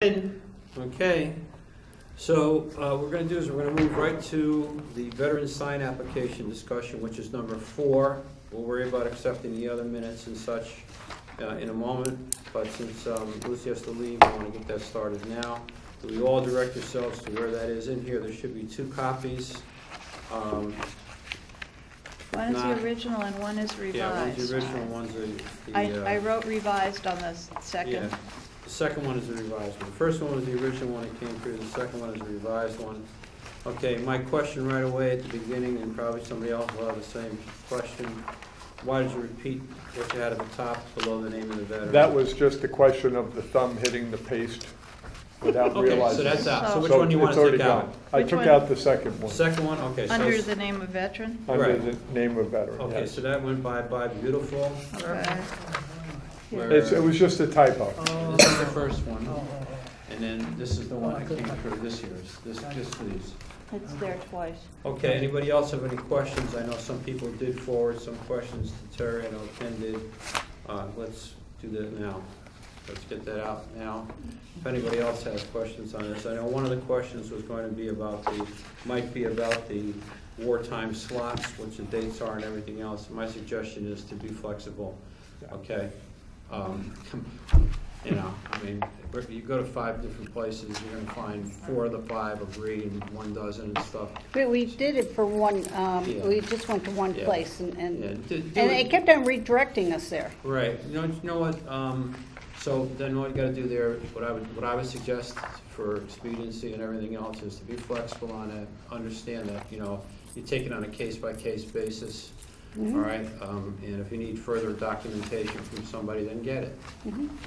Okay, so what we're going to do is we're going to move right to the veteran sign application discussion, which is number 4. We'll worry about accepting the other minutes and such in a moment, but since Lucy has to leave, I want to get that started now. So we all direct yourselves to where that is in here. There should be 2 copies. One is the original and one is revised. Yeah, one's the original, one's the I wrote revised on the second. Yeah. The second one is the revised one. The first one was the original one that came through. The second one is the revised one. Okay, my question right away at the beginning, and probably somebody else will have the same question. Why did you repeat what you had at the top below the name of the veteran? That was just a question of the thumb hitting the paste without Okay, realizing. so that's out. So So which one do you want to take out? I Which took one? out the second one. Second one? Okay. So Under the name of veteran? Under Right. the name of veteran, okay, yes. so that went by beautiful. Okay. Where- It was just a typo. This is the first one. And then this is the one that came through this year's. This, please. It's there twice. Okay, anybody else have any questions? I know some people did forward some questions to Terry, I know Ken did. Let's do that now. Let's get that out now. If anybody else has questions on this, I know one of the questions was going to be about might be about the wartime slots, which the dates are and everything else. My suggestion is to be flexible, okay? You know, I mean, if you go to 5 different places, you're gonna find 4 of the 5 agree and 1 doesn't and stuff. We did it for one, Yeah. we just went to one Yeah. place Yeah, and do they it- kept on redirecting us there. Right, you know what, so then what you gotta do there, what I would suggest for expediency and everything else is to be flexible on it, understand that, you know, you take it on a case-by-case basis, all right? And if you need further documentation from somebody, then get it,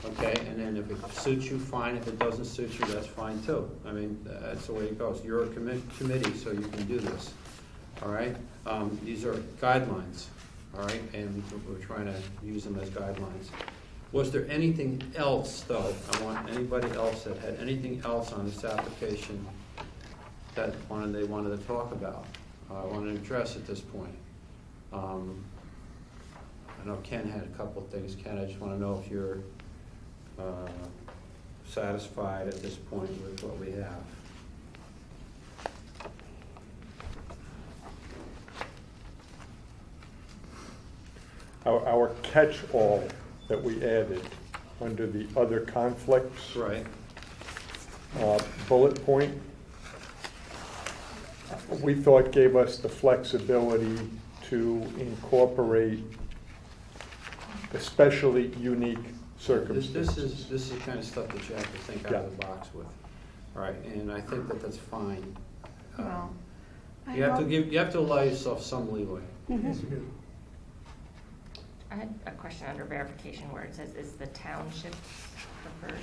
okay? And then if it suits you, fine, if it doesn't suit you, that's fine too. I mean, that's the way it goes. You're a committee, so you can do this, all right? These are guidelines, all right? And we're trying to use them as guidelines. Was there anything else, though? I want anybody else that had anything else on this application that they wanted to talk about, wanted to address at this point? I know Ken had a couple of things. Ken, I just want to know if you're satisfied at this point with what we have. Our catch-all that we added under the other conflicts, Right. Bullet point, we thought gave us the flexibility to incorporate especially unique circumstances. This is the kind of stuff that you have to think out of the box with. All right, and I think that that's fine. Well, I You have to hope- you have to allow yourself some leeway. I had a question under verification where it says, is the township preferred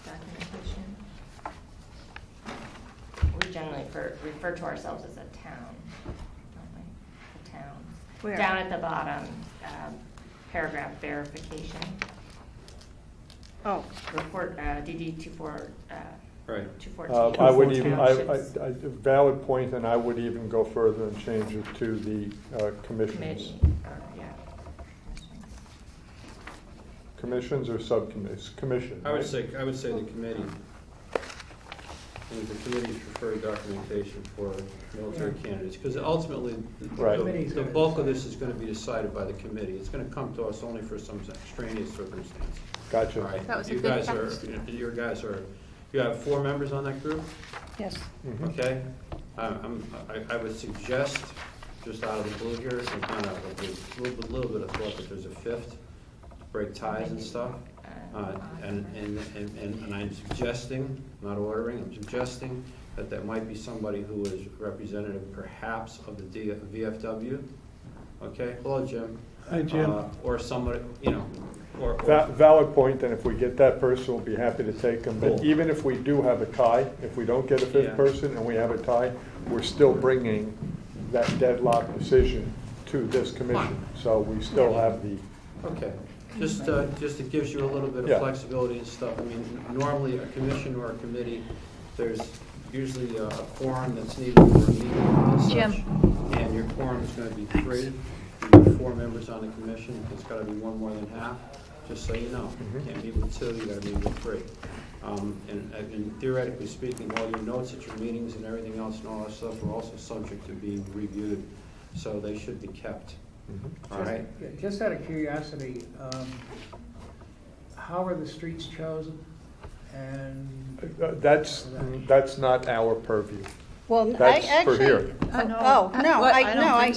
documentation? We generally refer to ourselves as a town, don't we? The towns. Where? Down at the bottom, paragraph verification. Oh, Report, DD 24, Right. 214. I would even, Townships valid point, and I would even go further and change it to the commissions. Committee, or, yeah. Commissions or subcommittees? Commission, I would right? say the committee. And the committee's preferred documentation for military candidates, because ultimately, Right. the bulk of this is going to be decided by the committee. It's going to come to us only for some extraneous circumstance. Gotcha. All right. That was a You good guys are, text. your guys are, you have 4 members on that group, Yes. Mhm. okay? I would suggest, just out of the blue here, and not out of the blue, a little bit of thought that there's a 5th, to break ties and stuff. And I'm suggesting, not ordering, I'm suggesting that there might be somebody who is representative perhaps of the VFW. Okay, hello, Jim. Hi, Jim. Or somebody, you know, or. Valid point, and if we get that person, we'll be happy to take them. But Cool. even if we do have a tie, if we don't get a 5th Yeah. person and we have a tie, we're still bringing that deadlock decision to this commission. So we still have the, Okay, just it gives you a little bit Yeah. of flexibility and stuff. I mean, normally a commission or a committee, there's usually a quorum that's needed for a meeting and such. Jim. And your quorum is gonna be 3. You have 4 members on the commission, it's gotta be 1 more than half, just so you know. Mhm. You can't meet with 2, you gotta meet with 3. And theoretically speaking, all your notes at your meetings and everything else and all that stuff are also subject to being reviewed, so they should be kept. Mhm. All right? Yeah, just out of curiosity, how are the streets chosen? And, That's not our purview. Well, I That's for actually. here. Oh, no, What? I, I don't no, think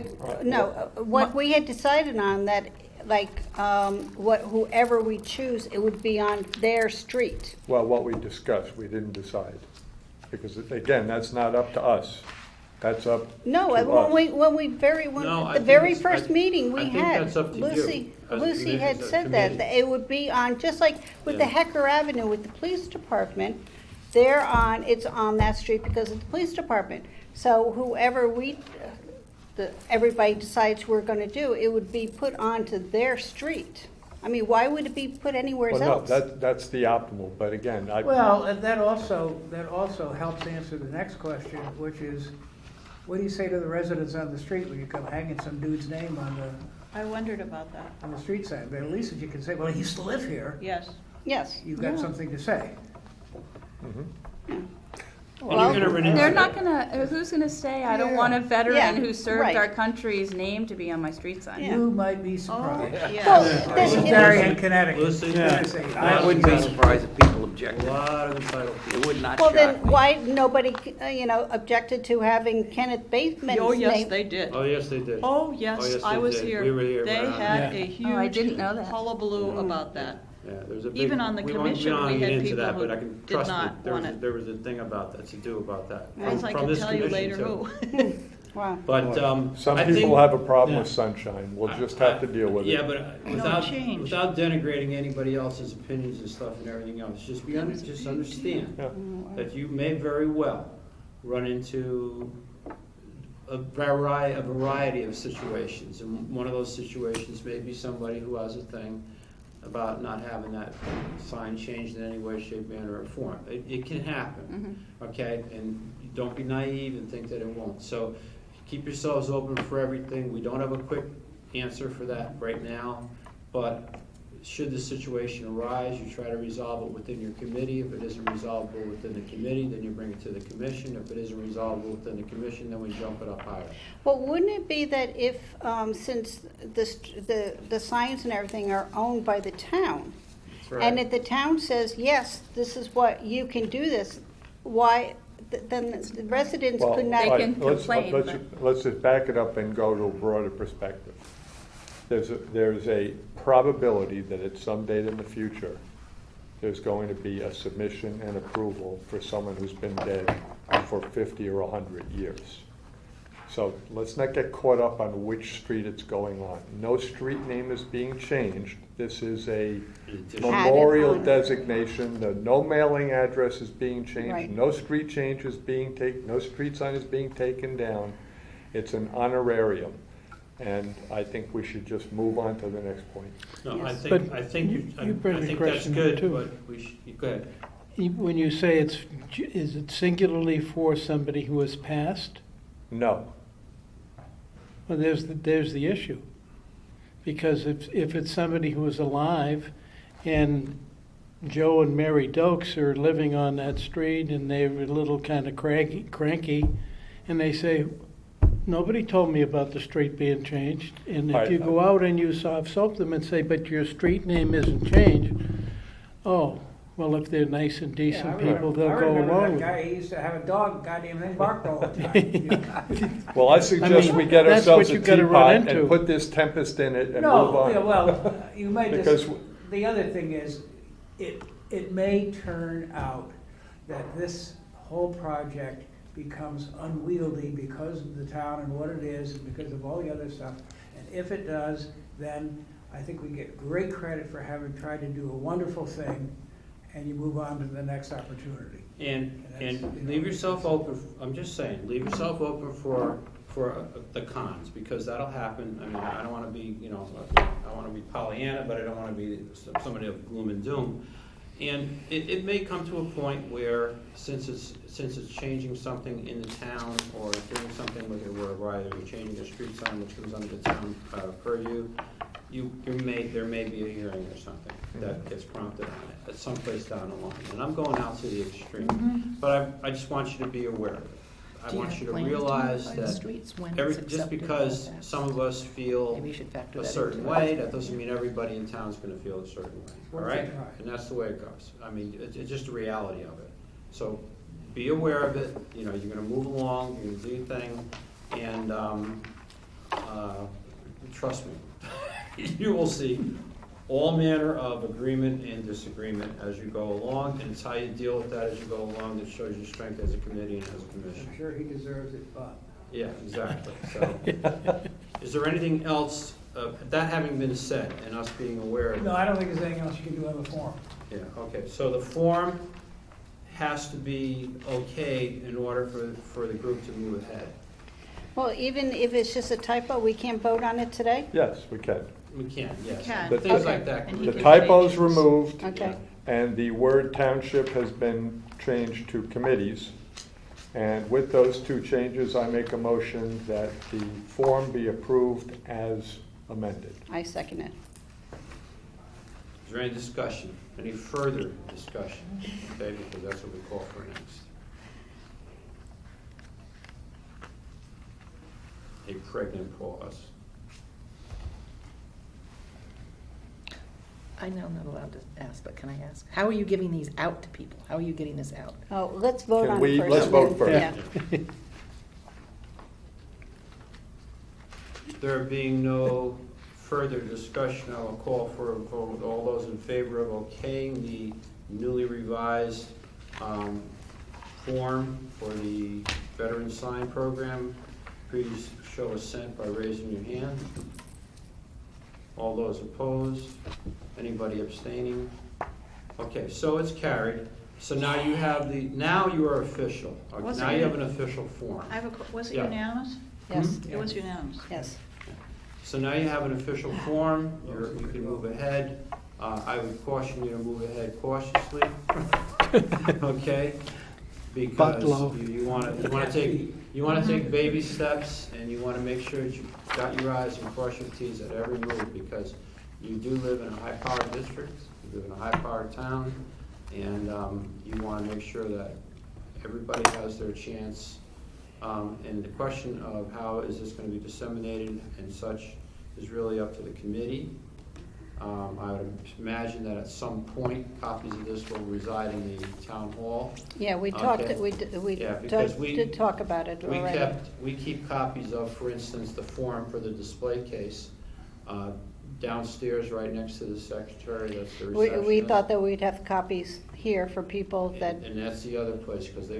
so. no, what we had decided on that, like, whoever we choose, it would be on their street. Well, what we discussed, we didn't decide. Because, again, that's not up to us. That's up to No, us. No, I the think very it's- first meeting we I think had, that's up to you Lucy, as a Lucy had committee- said that committee. it would be on, just like with the Yeah. Hecker Avenue with the police department, it's on that street because of the police department. So whoever everybody decides we're gonna do, it would be put onto their street. I mean, why would it be put anywhere Well, no, else? that's the optimal, but again, well, and that also helps answer the next question, which is, what do you say to the residents on the street when you come hanging some dude's name I wondered about that, on the street sign? But at least if you can say, well, he used to live here, yes. Yes. you've got Yeah. something to say. Mhm. And you're gonna run into They're that. not gonna, who's gonna say, I don't want a Yeah, veteran who served right. our country's name to be on my street sign? Yeah. You might be surprised. Well, Yes. this- This is Darien, Connecticut. Lucy? Yeah. I wouldn't be surprised if people A objected. lot of entitled It people. would not Well, then, shock me. why nobody, objected to having Kenneth Bateman's name? Oh, yes, they did. Oh, yes, they did. Oh, Oh, yes, yes, I they was did. here. We were here, They right on had it. a huge Oh, I didn't know that. hullabaloo about that. Yeah, there's a big. Even on the we won't- commission, don't we get had into people that, who but I can did trust me, not there was, want it. there was a thing about that to do about that. As I From can this tell you commission, later too. who. Wow. But, Some I people think- have a problem Yeah. with sunshine, we'll just have to deal with it. Yeah, but without, change. without denigrating anybody else's opinions and stuff and everything else, just understand Yeah. that you may very well run into a variety of situations. And one of those situations may be somebody who has a thing about not having that sign changed in any way, shape, manner, or form. It can happen, okay? And don't be naive and think that it won't. So keep yourselves open for everything. We don't have a quick answer for that right now, but should the situation arise, you try to resolve it within your committee. If it isn't resolvable within the committee, then you bring it to the commission. If it isn't resolvable within the commission, then we jump it up higher. Well, wouldn't it be that if, since the signs and everything are owned by the town, That's right. and if the town says, yes, this is what, you can do this, why, then the residents Well, could They not. can complain, let's just back it up and go to a broader perspective. There's a probability that at some date in the future, there's going to be a submission and approval for someone who's been dead for 50 or 100 years. So let's not get caught up on which street it's going on. No street name is being changed. This is a memorial on. designation. No mailing address is being changed. Right. No street change is being taken, no street sign is being taken down. It's an honorarium. And I think we should just move on to the next point. No, I Yes. think, But I think, you bring I a think that's question good, too. but go ahead. When you say is it singularly for somebody who has passed? No. Well, there's the issue. Because if it's somebody who is alive and Joe and Mary Dokes are living on that street and they're a little kind of cranky, and they say, nobody told me about the street being changed. And if you go out and you soft them and say, but your street name isn't changed, oh, well, if they're nice and decent people, they'll go I remember along that with guy, it. he used to have a dog, goddamn thing, barked all the time. Well, I suggest we get that's ourselves what a you gotta run teapot into. and put this tempest in it and move No, on. yeah, well, you may Because just, the other thing is, it may turn out that this whole project becomes unwieldy because of the town and what it is, and because of all the other stuff. And if it does, then I think we get great credit for having tried to do a wonderful thing, and you move on to the next opportunity. And leave yourself open, I'm just saying, leave yourself open for the cons, because that'll happen. I mean, I don't want to be, I want to be Pollyanna, but I don't want to be somebody of gloom and doom. And it may come to a point where, since it's changing something in the town, or doing something with it, where either you're changing a street sign which comes under the town purview, there may be a hearing or something. that gets prompted on it, at some place down the line. And I'm going out to the extreme, but I just want you to be aware of it. I Do you want have you to plans realize modify the that streets when every, it's just accepted because by that? some of us feel Maybe you should factor a that certain into way, it. that doesn't mean everybody in town's gonna feel a certain way, all Worth a right? try. And that's the way it goes. I mean, it's just the reality of it. So be aware of it, you know, you're gonna move along, you're gonna do your thing, and, trust me, you will see all manner of agreement and disagreement as you go along, and it's how you deal with that as you go along that shows your strength as a committee and as a commission. I'm sure he deserves it, but. Yeah, exactly, so. Is there anything else, that having been said, and us being aware of it? No, I don't think there's anything else you can do on the form. Yeah, okay, so the form has to be okay in order for the group to move ahead. Well, even if it's just a typo, we can't vote on it today? Yes, we can. We can, yes. can. But Things Okay. like that. And he The can typo's change. removed, Okay. and the word township has been changed to committees. And with those two changes, I make a motion that the form be approved as amended. I second it. Is there any discussion, any further discussion? Okay, because that's what we call for next. A pregnant pause. I know I'm not allowed to ask, but can I ask? How are you giving these out to people? How are you getting this out? Oh, let's vote Can on we- it first. let's and vote then- first. Yeah. There being no further discussion, I will call for a vote. All those in favor of okaying the newly revised form for the Veteran Sign Program, please show assent by raising your hand. All those opposed? Anybody abstaining? Okay, so it's carried. So now you have now you are official. Okay, Was now it- you have an official form. I have was it Yeah. unanimous? Yes, It was unanimous. yes. So now you have an official form, you can move ahead. I would caution you to move ahead cautiously, okay? Because low. you wanna take baby steps, and you wanna make sure that you dot your i's and cross your t's at every move, because you do live in a high-powered district, you live in a high-powered town, and you wanna make sure that everybody has their chance. And the question of how is this gonna be disseminated and such is really up to the committee. I would imagine that at some point, copies of this will reside in the town hall. Yeah, we talked, Okay. we Yeah, because did talk about it already. We keep copies of, for instance, the form for the display case downstairs, right next to the secretary, that's the receptionist. We thought that we'd have copies here for people that, And that's the other place, because they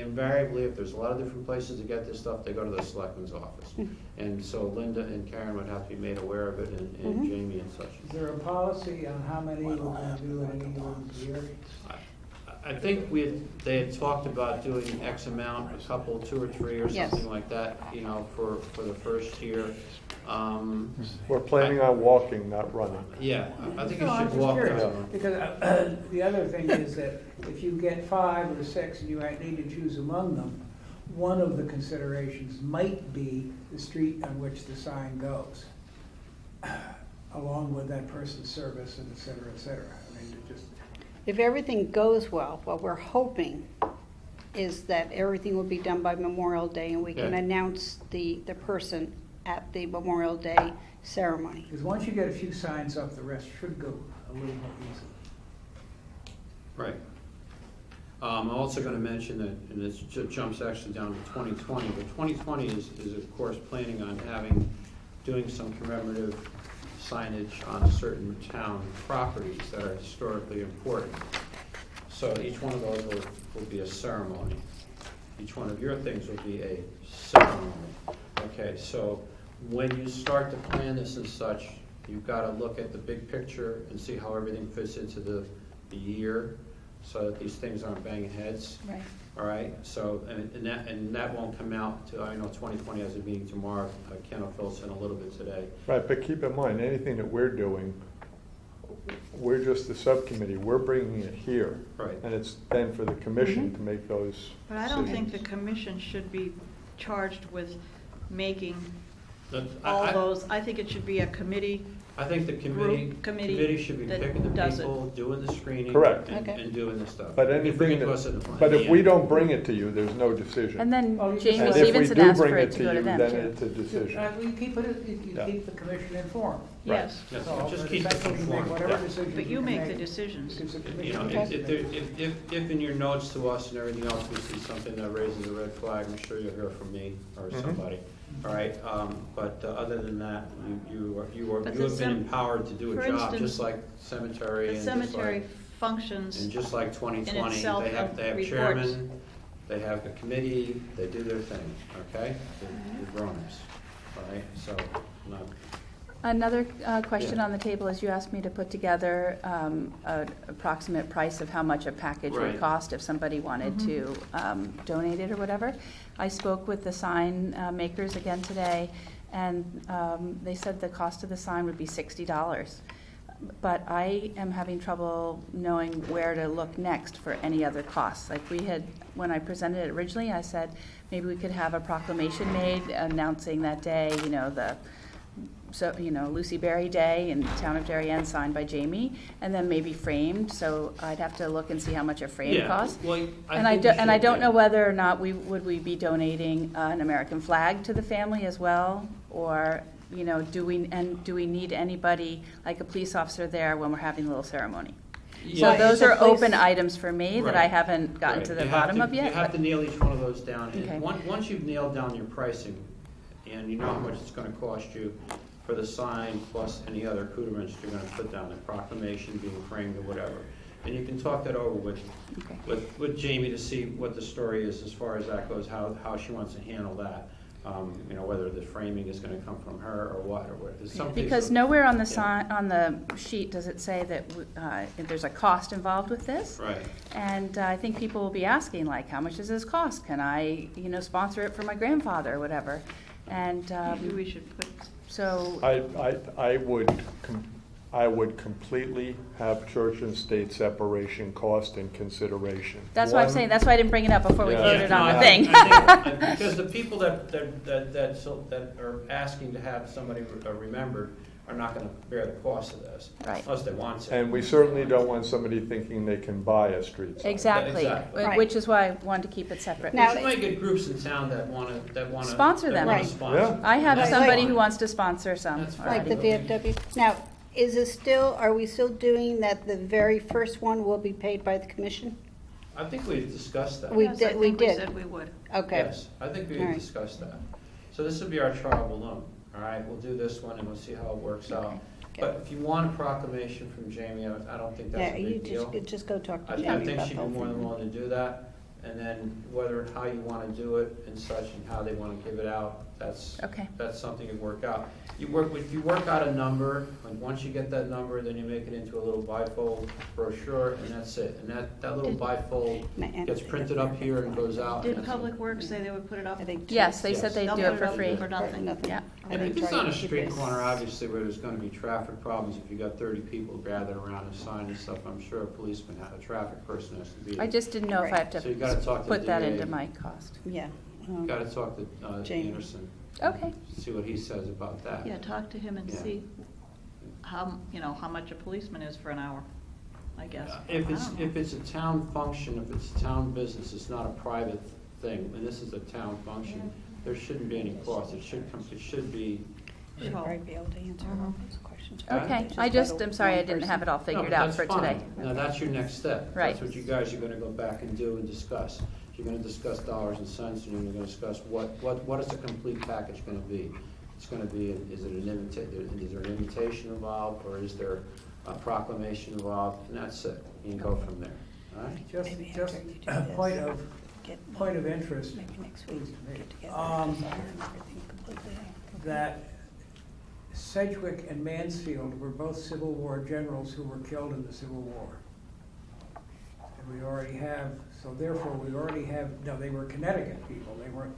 invariably, if there's a lot of different places to get this stuff, they go to the selectman's office. And so Linda and Karen would have to be made aware of it, and Jamie and such. Is there a policy on how many we're going to do in any given year? I think they had talked about doing X amount, a couple, 2 or 3 or Yes. something like that, you know, for the first year. We're planning on walking, not running. Yeah, I think you No, I'm should just walk curious, down. because the other thing is that if you get 5 or 6 and you might need to choose among them, one of the considerations might be the street on which the sign goes, along with that person's service and et cetera, et cetera. I mean, it just, if everything goes well, what we're hoping is that everything will be done by Memorial Day and we can Yeah. announce the person at the Memorial Day ceremony. because once you get a few signs up, the rest should go a little more easily. Right. I'm also gonna mention that, and this jumps actually down to 2020, but 2020 is of course planning on doing some commemorative signage on certain town properties that are historically important. So each one of those will be a ceremony. Each one of your things will be a ceremony. Okay, so when you start to plan this and such, you've got to look at the big picture and see how everything fits into the year, so that these things aren't banging heads. Right. All right, so, and that won't come out till, I know 2020 has a meeting tomorrow, Ken will fill us in a little bit today. Right, but keep in mind, anything that we're doing, we're just the subcommittee, we're bringing it here. Right. And it's then for the commission to make those But I don't think the decisions. commission should be charged with making all I- those. I think it should be a committee. I think the Committee committee should be that picking the does it. people, doing the screening. Correct. Okay. And doing the stuff. But You can bring anything it to us in the that, plan. but if we Yeah. don't bring it to you, there's no decision. And then Well, you Jamie just- And if we Stevenson do asked for bring it it to to go to you, them then too. it's a decision. We keep it, you Yeah. keep the commission informed. Yes, Yeah, So, just but keep it essentially, you make informed. whatever Yeah. decisions but you can make the make, decisions. because the You commission know, has to if, make. if in your notes to us and everything else, we see something that raises a red flag, I'm sure you'll hear from me or Mhm. somebody. All right, but other than that, you But have the been empowered to do for a job, instance, just like cemetery The and just cemetery like, functions, and just like 2020, itself they have reports. chairman, they have a committee, they do their thing, okay? The grown-ups, all right, so, not, another question Yeah. on the table is you asked me to put together an approximate price of how much a package would Right. cost if somebody wanted to donate it or whatever. I spoke with the sign makers again today, and they said the cost of the sign would be $60. But I am having trouble knowing where to look next for any other costs. Like we had, when I presented it originally, I said maybe we could have a proclamation made announcing that day, Lucy Berry Day in the town of Darien, signed by Jamie, and then maybe framed, so I'd have to look and see how much a frame yeah, costs. well, And I think you and I should, don't yeah. know whether or not would we be donating an American flag to the family as well? Or, do we need anybody, like a police officer there when we're having a little ceremony? Yeah. So those Is the are open police- items for me that I Right. haven't gotten Right. to the You have bottom to- of yet. You have but- to nail each one of those down. And Okay. Once you've nailed down your pricing, and you know how much it's gonna cost you for the sign plus any other accoutrements you're gonna put down, the proclamation being framed or whatever. And you can talk that over Okay. with Jamie to see what the story is as far as that goes, how she wants to handle that. Whether the framing is gonna come from her or what, or what. There's some Because cases- nowhere on the Yeah. sign, on the sheet does it say that if there's a cost involved with this. Right. And I think people will be asking, like, how much does this cost? Can I, sponsor it for my grandfather or whatever? And Maybe we should put, so, I would completely have church and state separation cost in consideration. that's what I'm One- saying, that's why I didn't bring it up before we Yeah. voted on no, the I thing. think- Because the people that are asking to have somebody remembered are not gonna bear the cost of this. Right. Unless they want to. And we certainly don't want somebody thinking they can buy a street sign. Exactly, Exactly. Right. which is why I wanted to keep it separate. Now- You might get groups in town that wanna. Sponsor them. Right. Yeah. I have That's somebody fine. who wants to sponsor some That's fine. Like the already. VFW. Now, are we still doing that the very first one will be paid by the commission? I think we've discussed that. We yes, did- I we think we did. said we would. Okay. Yes, I think All we've right. discussed that. So this will be our trial balloon, all right? We'll do this one and we'll see how it works out. Okay. But if you want a proclamation from Jamie, I don't think that's Yeah, a you big deal. just go talk to I Jamie think about she'd the be whole more than thing. willing to do that. And then whether, how you want to do it and such and how they want to give it out, that's Okay. something you work out. If you work out a number, and once you get that number, then you make it into a little bifold brochure, and that's it. And that little Did- bifold gets printed up here and goes out. and Did that's Public it. Works say they would put it up? I think. Yes, they said Yes. they'd They'll do put it for up free. For nothing. Yeah. I And think if it's try on to a keep street it- corner, obviously, where there's gonna be traffic problems, if you got 30 people gathered around a sign and stuff, I'm sure a policeman, a traffic person has to be. I just didn't know if I have So you gotta talk to to put the that DA. into my cost. Yeah. Gotta talk to Jamie. Anderson, Okay, see what he says about that. Yeah, talk to him and Yeah. see how much a policeman is for an hour, I guess. If I don't know. it's a town function, if it's a town business, it's not a private thing, and this is a town function, there shouldn't be any cost, it should be. Should probably be able to answer all those questions. okay. Just I just, let I'm sorry I one didn't person- have it all No, figured but out that's for fine. today. Now, that's your next step. Right. That's what you guys are gonna go back and do and discuss. You're gonna discuss dollars and cents, and you're gonna discuss what is a complete package gonna be? It's gonna be, is there an invitation involved, or is there a proclamation involved? And that's it. You can go from there, all right? Just Maybe after you do a this, point of interest, Maybe next week, get together. Um, decide on everything completely. that Sedgwick and Mansfield were both Civil War generals who were killed in the Civil War. And we already have, so therefore we already have, no, they were Connecticut people, they weren't.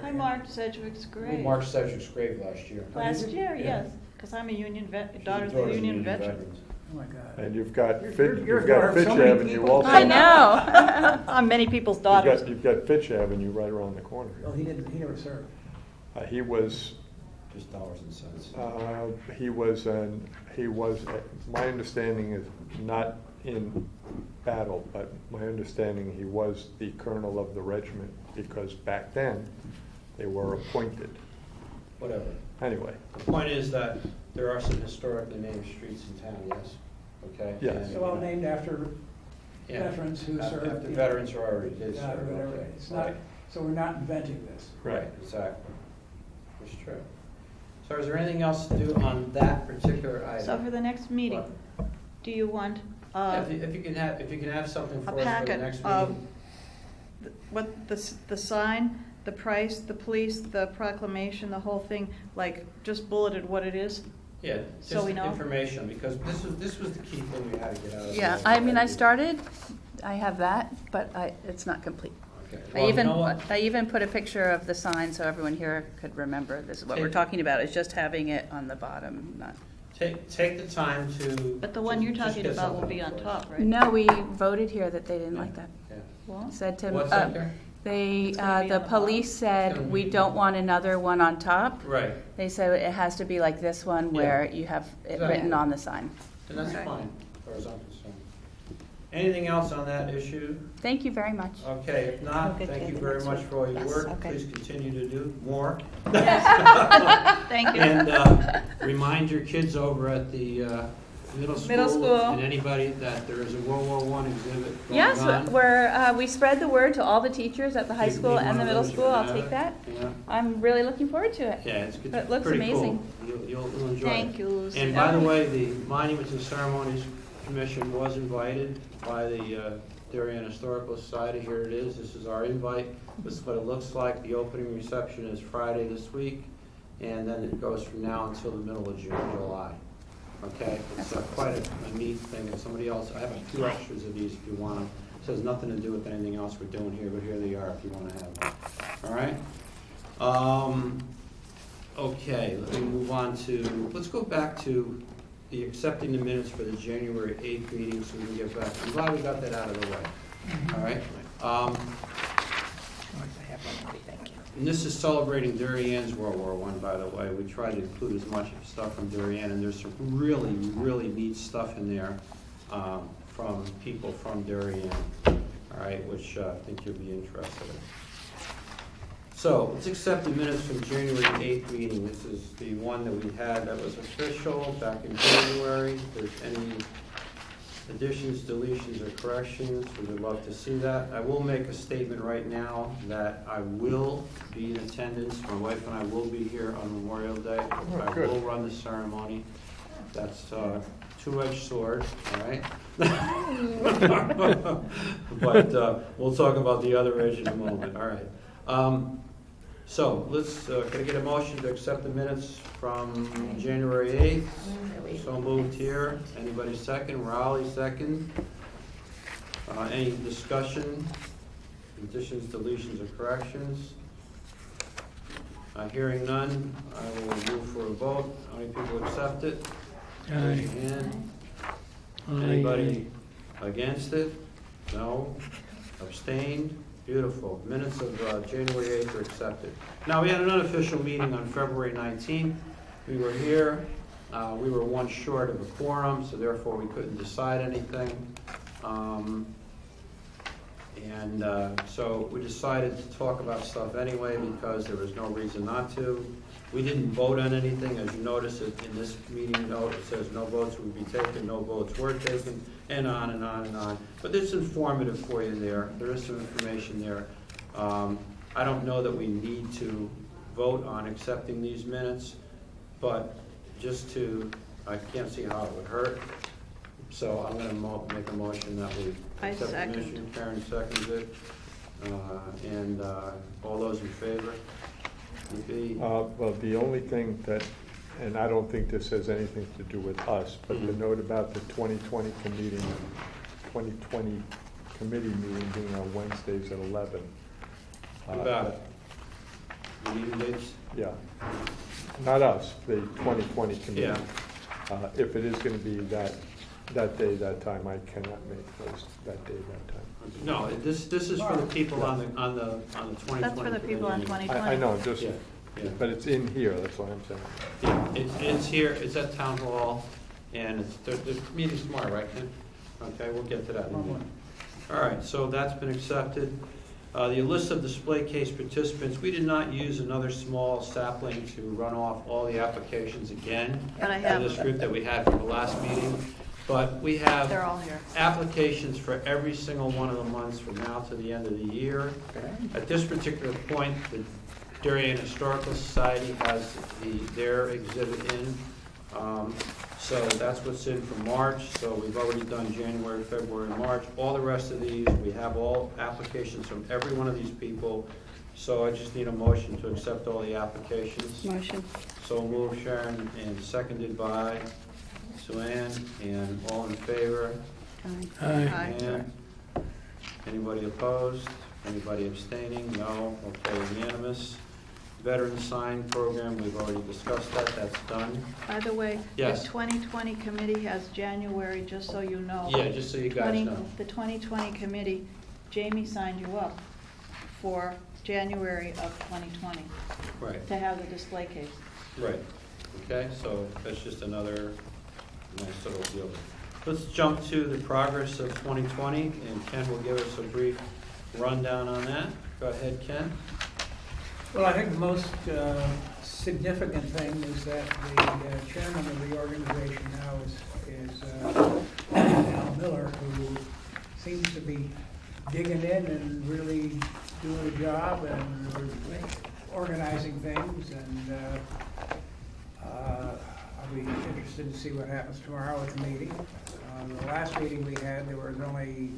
I marked Sedgwick's We grave. marched Sedgwick's grave last year. Last year, Yeah. yes, because I'm a Union She's daughter of daughter the of Union veteran. Oh, my God. And you've got You're a daughter of Fitch so many Avenue people. also. I know. I'm many people's You've daughters. got Fitch Avenue right around the corner. Well, he never served. He was just dollars and cents? My understanding is not in battle, but my understanding he was the colonel of the regiment, because back then, they were appointed. Whatever. Anyway, The point is that there are some historically named streets in town, yes? Okay? Yes. And, They're all named after yeah, veterans who after- served. After veterans who already did Yeah, or serve, whatever. okay. It's not, Right. so we're not inventing this. Right, exactly. That's true. So is there anything else to do on that particular item? So for the next meeting, do you want Yeah, if you can have something a for us for the packet next of meeting? what the sign, the price, the police, the proclamation, the whole thing, like just bulleted what it is? Yeah, so just we know? information, because this was the key thing we had to get out of the Yeah, way. I mean, I started, I have that, but it's not complete. Okay. I Well, you even, know what? I even put a picture of the sign so everyone here could remember this is what we're Take- talking about, is just having it on the bottom, not. Take the time to. But the one you're just talking get about will something be on for us. top, right? No, we voted here that they didn't like that. Yeah. Well, Said to, What's that there? they, It's gonna be the on the bottom? police It's said, gonna we be- don't want another one on top. Right, They said it has to be like this one where you have it Exactly. written on the sign. and that's Okay. fine, as far as I'm concerned. Anything else on that issue? Thank you very much. Okay, if not, Okay, thank you the very next much one. for all your Yes, work. okay. Please continue to do more. thank you. And remind your kids over at the middle Middle school school. and anybody that there is a World War I exhibit going Yes, on. we spread the word to all the teachers at the high Give me school one and the of middle those, you school. can I'll have take it. that. Yeah, I'm really looking forward to it. yeah, it's good. It looks Pretty cool. amazing. You'll enjoy it. Thank you. And by the way, the Monuments and Ceremonies Commission was invited by the Darien Historical Society. Here it is. This is our invite. This is what it looks like. The opening reception is Friday this week, and then it goes from now until the middle of June, July. Okay? It's quite a neat thing. And somebody else, I have a few extras of these if you want them. It has nothing to do with anything else we're doing here, but here they are if you want to have them. All right? Okay, let me move on to, let's go back to the accepting the minutes for the January 8th meeting so we can get back. I'm glad we got that out of the way. All right? I have one already, thank you. And this is celebrating Durian's World War I, by the way. We tried to include as much stuff from Durian, and there's some really, really neat stuff in there from people from Durian, all right, which I think you'll be interested in. So, let's accept the minutes from January 8th meeting. This is the one that we had that was official back in January. If there's any additions, deletions, or corrections, we would love to see that. I will make a statement right now that I will be in attendance. My wife and I will be here on Memorial Day. I good. will run the ceremony. That's a two-edged sword, all right? But we'll talk about the other edge in a moment, all right. So let's, can I get a motion to accept the minutes from January 8th? So moved here. Anybody second? Raleigh second. Any discussion, additions, deletions, or corrections? Hearing none, I will move for a vote. How many people accept it? Raise your hand. Anybody against it? No? Abstained? Beautiful. Minutes of January 8th are accepted. Now, we had an unofficial meeting on February 19th. We were here. We were one short of a quorum, so therefore we couldn't decide anything. So we decided to talk about stuff anyway because there was no reason not to. We didn't vote on anything. As you notice in this meeting note, it says no votes would be taken, no votes were taken, and on and on and on. But it's informative for you there. There is some information there. I don't know that we need to vote on accepting these minutes, but just to, I can't see how it would hurt. So I'm going to make a motion that we I accept the second. mission. Karen seconds it. And all those in favor? Would be- Well, the only thing that, and I don't think this has anything to do with us, but the note about the 2020 committee meeting being on Wednesdays at 11. What about it? The meeting dates? Yeah. Not us, the 2020 committee. Yeah. If it is going to be that day, that time, I cannot make those that day, that time. No, this is for the people on the 2020 That's for the people on committee. 2020. I know, just, Yeah. Yeah. But it's in here, that's what I'm saying. Yeah, it's here, it's at Town Hall, and the meeting's tomorrow, right, Ken? Okay, we'll get to that in a minute. All right, so that's been accepted. The list of display case participants, we did not use another small sapling to run off all the applications again. But I For have this them. group that we had for the last meeting, but we have They're all here. applications for every single one of the months from now to the end of the year. At this particular point, the Darien Historical Society has their exhibit in. So that's what's in for March. So we've already done January, February, March. All the rest of these, we have all applications from every one of these people. So I just need a motion to accept all the applications. Motion. So moved, Sharon, and seconded by Sue-Ann, and all in favor? Aye. Aye. And anybody opposed? Anybody abstaining? No? Okay, unanimous. Veteran sign program, we've already discussed that, that's done. By the way, the Yes. 2020 committee has January, just so you know. Yeah, just so you guys know. The 2020 committee, Jamie signed you up for January of 2020 Right, to have the display case. right. Okay, so that's just another nice little deal. Let's jump to the progress of 2020, and Ken will give us a brief rundown on that. Go ahead, Ken. Well, I think the most significant thing is that the chairman of the organization now is Al Miller, who seems to be digging in and really doing a job and organizing things. And I'll be interested to see what happens tomorrow at the meeting. The last meeting we had, there was only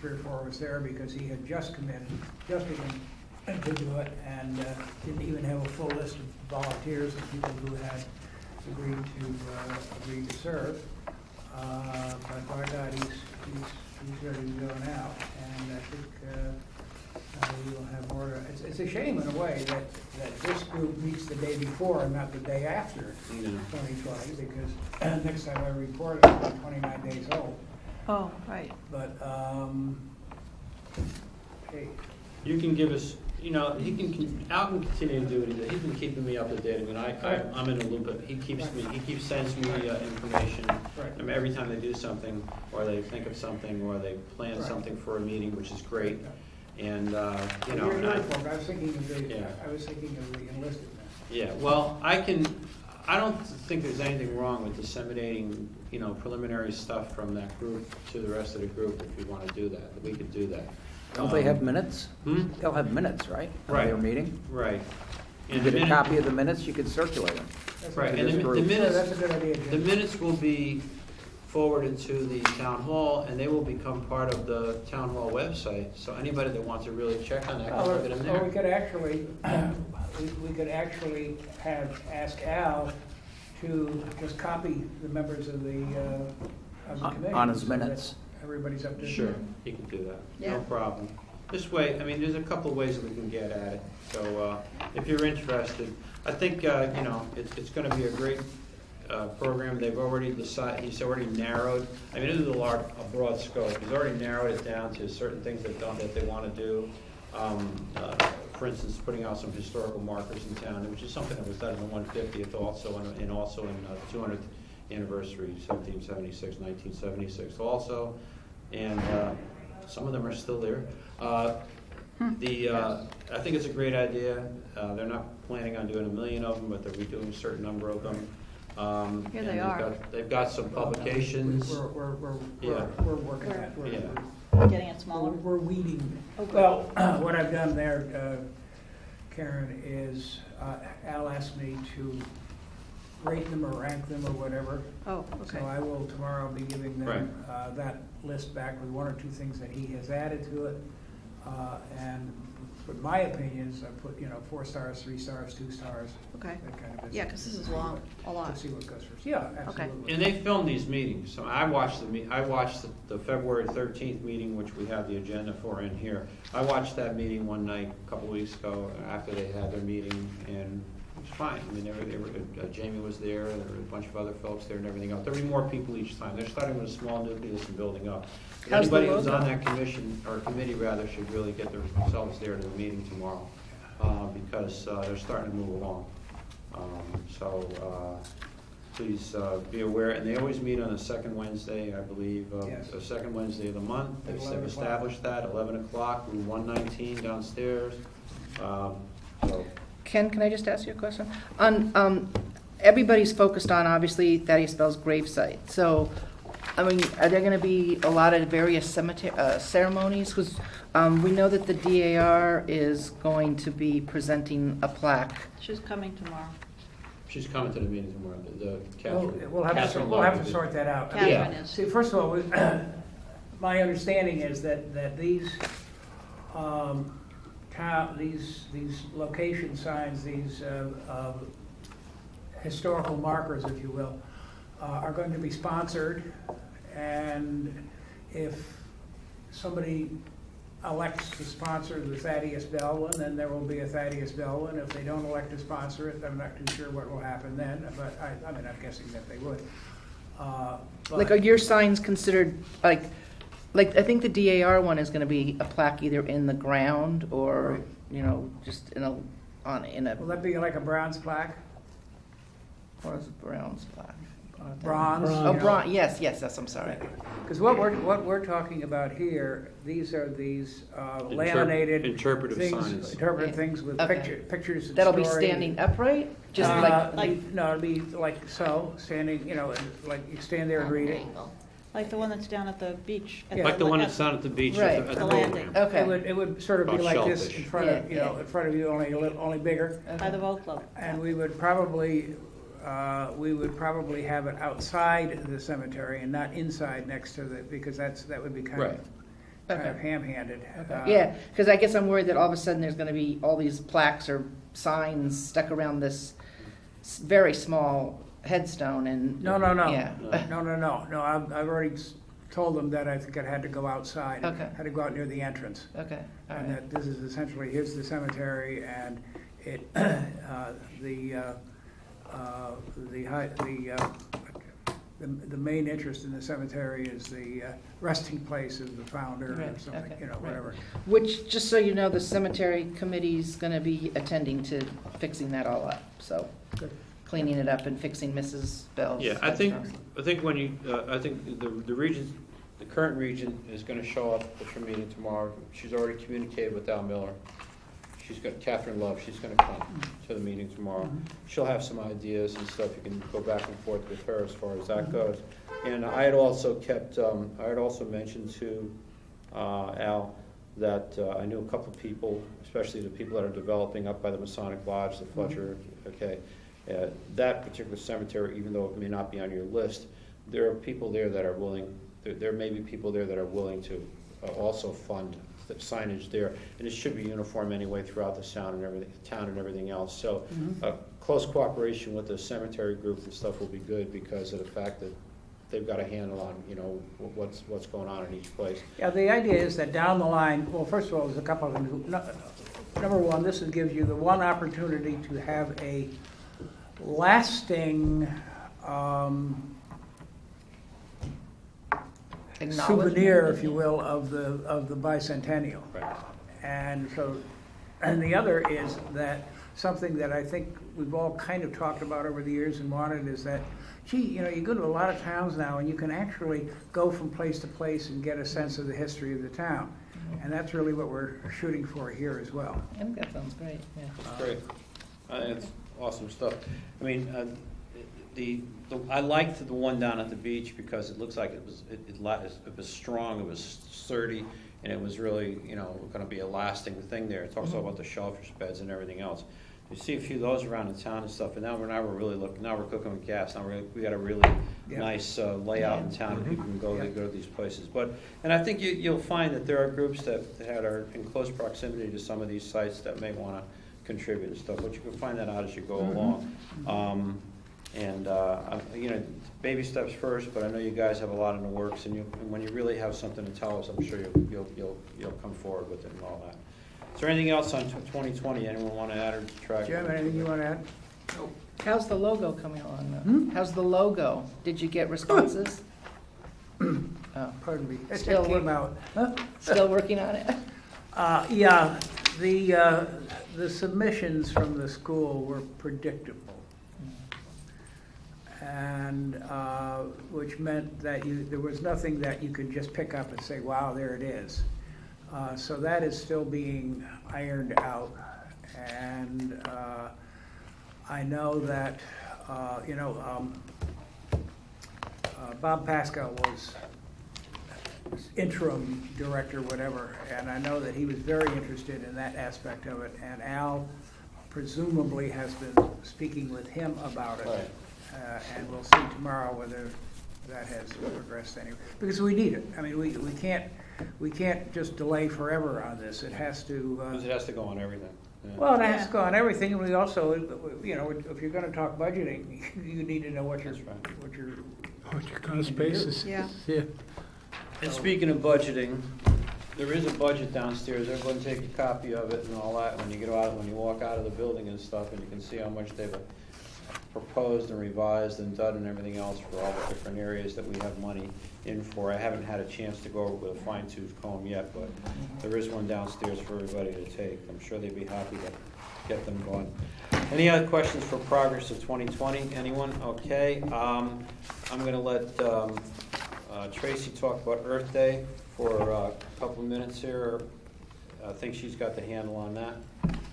3 or 4 of us there because he had just come in, just begun to do it, and didn't even have a full list of volunteers and people who had agreed to serve. But by God, he's ready to go now, and I think we will have more. It's a shame in a way that this group meets the day before and not the day after 2020, because next time I report, it'll be 29 days old. Oh, right. But hey. You can give us, Al can continue to do what he does. He's been keeping me up to date. I mean, I'm in the loop, but he keeps sends me information. Right. I mean, every time they do something, or they think of something, or they plan Right. something for a meeting, which is great. And, You're and I, informed. I was thinking of the Yeah. enlisted men. yeah, well, I don't think there's anything wrong with disseminating, preliminary stuff from that group to the rest of the group if we want to do that. We could do that. Don't they have minutes? Hmm? They'll have minutes, right? Of Right. their meeting? Right. You And get the a minute- copy of the minutes, you could circulate them. Right, to and this the group. Sure, that's a minutes, good idea, the Jim. minutes will be forwarded to the town hall, and they will become part of the town hall website. So anybody that wants to really check on that can look at them Or we there. could actually, ask Al to just copy the members of the committee. On his so that minutes. Everybody's up to. Sure, he can do that, no Yeah. problem. This way, I mean, there's a couple of ways that we can get at it. So if you're interested, I think, it's going to be a great program. They've already decided, he's already narrowed, I mean, this is a broad scope. He's already narrowed it down to certain things that they want to do. For instance, putting out some historical markers in town, which is something that was done in the 150th also, and also in the 200th anniversary, 1776, 1976 also. And some of them are still there. I think it's a great idea. They're not planning on doing 1 million of them, but they're redoing a certain number of them. Here And they are. They've got some publications. We're working that. We're- Yeah. Getting it smaller? We're weeding. Oh, good. Well, what I've done there, Karen, is Al asked me to rate them or rank them or whatever. Oh, okay. So I will tomorrow be giving them Right. that list back with 1 or 2 things that he has added to it. And but my opinions, I put, 4 stars, 3 stars, 2 stars. Okay. That kind of. Yeah, 'cause this is long, a lot. Let's see what goes first. Yeah, absolutely. And they film these meetings, so I watched the February 13th meeting, which we have the agenda for in here. I watched that meeting one night, a couple weeks ago, after they had their meeting, and it was fine. I mean, Jamie was there, there were a bunch of other folks there and everything else. There'll be more people each time. They're starting with a small nucleus and building up. But How's the anybody who's logo? on that commission, or committee rather, should really get themselves there to the meeting tomorrow. because they're starting to move along. So please be aware, and they always meet on the second Wednesday, I believe, Yes. the second Wednesday of the month. At They've 11 o'clock. established that, 11 o'clock, room 119 downstairs. So Ken, can I just ask you a question? Everybody's focused on, obviously, Thaddeus Bell's gravesite. So, I mean, are there going to be a lot of various ceremonies? Because we know that the DAR is going to be presenting a plaque. She's coming tomorrow. she's coming to the meeting tomorrow, the Catherine. We'll have Catherine we'll have Love to is- sort that out. Catherine Yeah. is. See, first of all, my understanding is that these these location signs, these historical markers, if you will, are going to be sponsored, and if somebody elects to sponsor the Thaddeus Bell one, then there will be a Thaddeus Bell one. If they don't elect to sponsor it, I'm not too sure what will happen then, but I mean, I'm guessing that they would. Like, are your signs considered, like, I think the DAR one is going to be a plaque either in the ground or, Right. you know, just in a, Will that be like a bronze plaque? what is it, bronze plaque? Bronze? Bronze. Oh, you know? bronze, yes, I'm sorry. Because what we're talking about here, these are these laminated Interpretive things, signs. interpretive things with Okay. pictures and That'll be story. standing upright, just No, it'll be like so, standing, you know, and like you stand there and read it. Like the one that's down at the beach. at Like the one at- that's down at the beach Right. at the The landing. program. Okay. It would sort of be About like this in shellfish. front of, Yeah, you know, yeah. in front of you, only bigger. By the boat club. And we would probably have it outside the cemetery and not inside next to the, because that would be kind Right. of ham-handed. Yeah, because I guess I'm worried that all of a sudden there's going to be all these plaques or signs stuck around this very small headstone and. No. Yeah. No, I've already told them that I think it had to go outside. Okay. Had to go out near the entrance. Okay, all And right. that this is essentially, here's the cemetery, and it, the main interest in the cemetery is the resting place of the founder or Right, something, okay, you know, right. whatever. Which, just so you know, the cemetery committee's going to be attending to fixing that all up, so. Good. Cleaning it up and fixing Mrs. Bell's. Yeah, I think headstone. when you, I think the region, the current region is gonna show up at your meeting tomorrow. She's already communicated with Al Miller. She's got Catherine Love, she's gonna come to the meeting tomorrow. She'll have some ideas and stuff, you can go back and forth with her as far as that goes. And I had also mentioned to Al that I knew a couple of people, especially the people that are developing up by the Masonic Lodge, the Fletcher, okay. That particular cemetery, even though it may not be on your list, there are people there that are willing, there may be people there that are willing to also fund the signage there. And it should be uniform anyway throughout the town and everything else. So close cooperation with the cemetery group and stuff will be good because of the fact that they've got a handle on, you know, what's going on in each place. Yeah, the idea is that down the line, well, first of all, there's a couple of things. Number one, this gives you the one opportunity to have a lasting souvenir, if you will, of the bicentennial. Right. And so, and the other is that something that I think we've all kind of talked about over the years and wanted is that, gee, you know, you go to a lot of towns now and you can actually go from place to place and get a sense of the history of the town. And that's really what we're shooting for here as well. I think that sounds great, yeah. Great. It's awesome stuff. I mean, I liked the one down at the beach because it looks like it was strong, it was sturdy, and it was really, you know, going to be a lasting thing there. It talks all about the shellfish beds and everything else. You see a few of those around in town and stuff, and now we're really looking. Now we're cooking with gas. Now we got a really nice layout in town, and people can go to these places. And I think you'll find that there are groups that are in close proximity to some of these sites that may want to contribute and stuff. But you can find that out as you go along. You know, baby steps first. But I know you guys have a lot in the works, and when you really have something to tell us, I'm sure you'll come forward with it and all that. Is there anything else on 2020 anyone want to add or subtract? Jim, anything you want to add? How's the logo coming along, though? How's the logo? Did you get responses? Oh, Pardon me. It Still came out. Huh? still working on it? Yeah, The submissions from the school were predictable. And, which meant that there was nothing that you could just pick up and say, wow, there it is. So that is still being ironed out. And I know that, Bob Pascal was interim director, whatever, and I know that he was very interested in that aspect of it, and Al presumably has been speaking with him about it. Right. And we'll see tomorrow whether that has progressed anyway, because we need it. I mean, we can't just delay forever on this. It has to. Because it has to go on everything. Yeah. Well, it has to go on everything, and we also, if you're gonna talk budgeting, you need to know what your That's right. what your cost basis. Yeah. Yeah. And speaking of budgeting, there is a budget downstairs. Everyone take a copy of it and all that when you walk out of the building and stuff, and you can see how much they've proposed and revised and done and everything else for all the different areas that we have money in for. I haven't had a chance to go over with a fine tooth comb yet, but there is one downstairs for everybody to take. I'm sure they'd be happy to get them going. Any other questions for progress of 2020? Anyone? Okay. I'm going to let Tracy talk about Earth Day for a couple of minutes here. I think she's got the handle on that.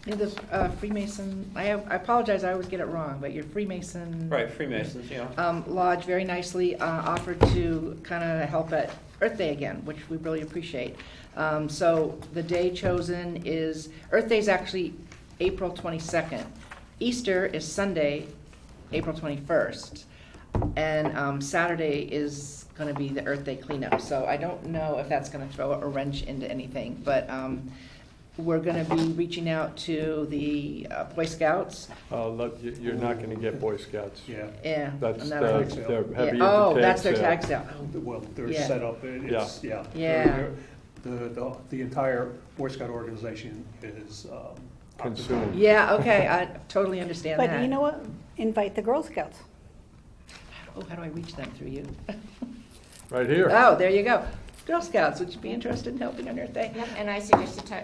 Yeah, the Freemason, I apologize, I always get it wrong, but your Freemason. Right, Freemasons, yeah. Lodge very nicely offered to kind of help at Earth Day again, which we really appreciate. So the day chosen is, Earth Day is actually April 22nd. Easter is Sunday, April 21st. And Saturday is going to be the Earth Day cleanup. So I don't know if that's going to throw a wrench into anything, but we're going to be reaching out to the Boy Scouts. You're not going to get Boy Scouts. Yeah. Yeah. That's and their heavy oh, tag that's their sale. tag sale. Well, they're Yeah. set up, it's, yeah. Yeah. The entire Boy Scout organization is Consumed. Yeah, okay, I totally understand that. But you know what? Invite the Girl Scouts. Oh, how do I reach them through you? Right here. Oh, there you go. Girl Scouts, would you be interested in helping on Earth Day? Yep, and I suggest you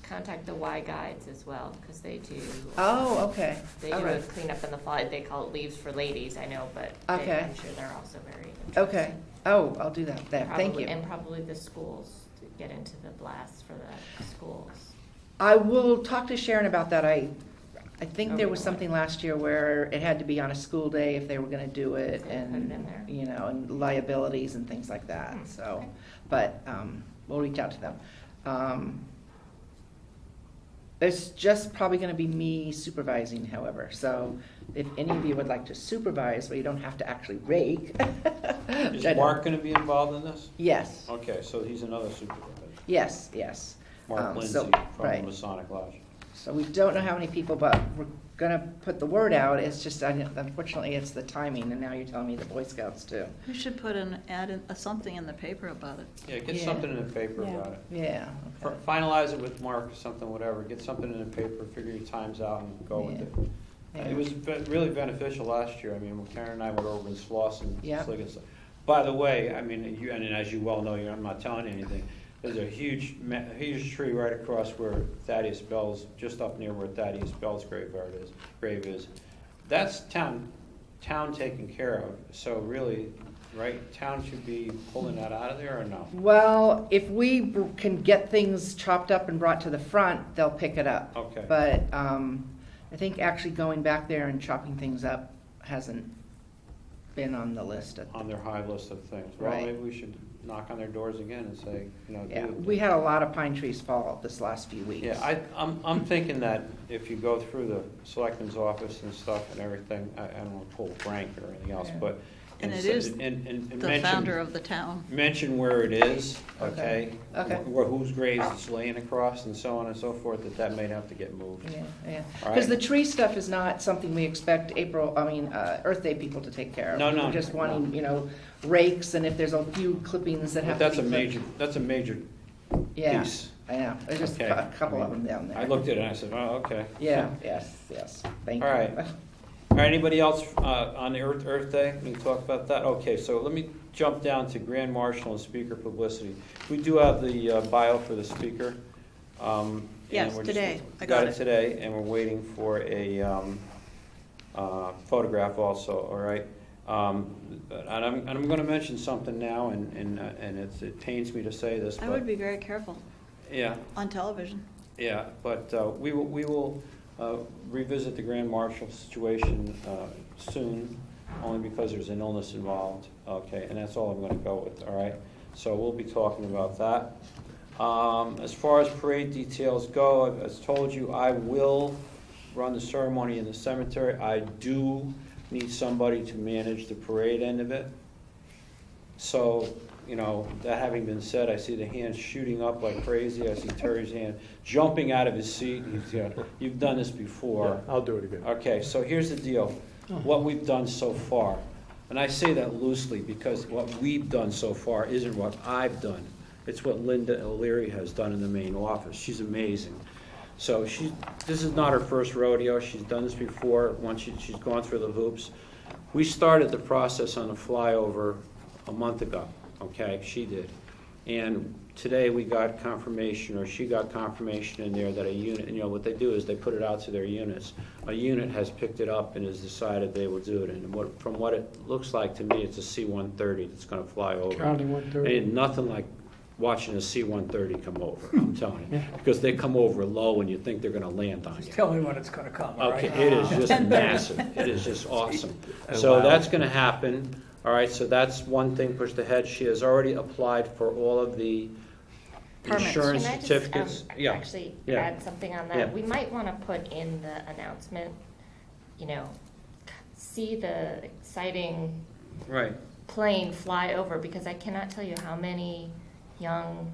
contact the Y Guides as well, because they do. Oh, okay. They All do a right. cleanup in the fall. They call it Leaves for Ladies, I know, but Okay. I'm sure they're also very interested. Okay. Oh, I'll do that there. Thank you. And probably the schools, to get into the blast for the schools. I will talk to Sharon about that. I think there was Okay. something last year where it had to be on a school day if they were gonna do it, Okay, and, put it in there. you know, and liabilities and things like that, so. Okay. But, we'll reach out to them. It's just probably gonna be me supervising, however, so if any of you would like to supervise, where you don't have to actually rake. Is Mark going to be involved in this? Yes, Okay, so he's another supervisor. yes, yes. Mark Lindsay So- from right. the Masonic Lodge. So we don't know how many people, but we're gonna put the word out. It's just, unfortunately, it's the timing, and now you're telling me the Boy Scouts too. We should put an ad, something in the paper about it. Yeah, get Yeah. something in the paper Yeah. about it. Yeah, okay. Finalize it with Mark or something, whatever. Get something in the paper, figure your times out and go with it. Yeah. It was really beneficial last year. I mean, when Karen and I went over in Slauson. Yeah. By the way, I mean, and as you well know, I'm not telling you anything, there's a huge tree right across where Thaddeus Bell's, just up near where Thaddeus Bell's grave is. That's town taken care of. So really, right, town should be pulling that out of there or no? Well, if we can get things chopped up and brought to the front, they'll pick it up. Okay. But I think actually going back there and chopping things up hasn't been on the list. On their high list of things. Well, Right. maybe we should knock on their doors again and say, do Yeah, it. we had a lot of pine trees fall this last few weeks. Yeah, I'm thinking that if you go through the selectman's office and stuff and everything, I don't want to pull rank or anything else, Yeah. but. And it is and The mention- founder of the town. Mention where it is, okay? Okay. Where, whose graves it's laying across and so on and so forth, that may have to get moved. Yeah, yeah. All Because the right. tree stuff is not something we expect Earth Day people to take care of. No, no, We're just no. wanting, rakes, and if there's a few clippings that have But to be that's a major Yeah, piece. I know. There's just Okay. a couple of them down there. I looked at it and I said, oh, okay. Yeah, yes. Thank you. All right. All right, anybody else on the Earth Day? We can talk about that? Okay, so let me jump down to Grand Marshal and speaker publicity. We do have the bio for the speaker. Yes, and we're today. just- I got Got it it. today, and we're waiting for a photograph also, all right? And I'm gonna mention something now, and it pains me to say this, I but, would be very careful yeah, on television. yeah, but we will revisit the Grand Marshal situation soon, only because there's an illness involved, okay? And that's all I'm gonna go with, all right? So we'll be talking about that. As far as parade details go, as told you, I will run the ceremony in the cemetery. I do need somebody to manage the parade end of it. So, you know, that having been said, I see the hands shooting up like crazy. I see Terry's hand jumping out of his seat. You've done this before. Yeah, I'll do it again. Okay, so here's the deal. What we've done so far, and I say that loosely because what we've done so far isn't what I've done. It's what Linda O'Leary has done in the main office. She's amazing. So this is not her first rodeo. She's done this before. Once she's gone through the hoops. We started the process on the flyover a month ago, okay? She did. And today we got confirmation, or she got confirmation in there that a unit, you know, what they do is they put it out to their units. A unit has picked it up and has decided they will do it. And from what it looks like to me, it's a C-130 that's gonna fly over. County 130. And nothing like watching a C-130 come over, I'm telling you. Because they come over low and you think they're gonna land on you. Just tell me when it's gonna come, all right? Okay, it is just massive. It is just awesome. So that's gonna happen. All right, so that's one thing pushed ahead. She has already applied for all of the Permits. insurance Can I just certificates. Yeah, actually Yeah. add something on that? Yeah. We might want to put in the announcement, you know, see the exciting right. plane fly over, because I cannot tell you how many young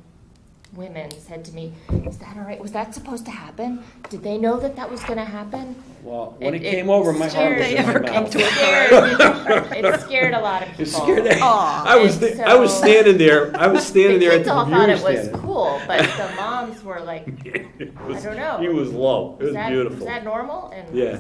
women said to me, "Is that all right? Was that supposed to happen? Did they know that that was going to happen?" Well, when it It came over, my heart scared- was They in my ever mouth. come to a It scared a lot of people. It scared. Aw. I was And I was so- standing there. I was standing The there at kids the all thought computer it was stand. cool, but the moms were like, It was- I don't know. He was low. It was that, beautiful. Was that normal? And Yeah.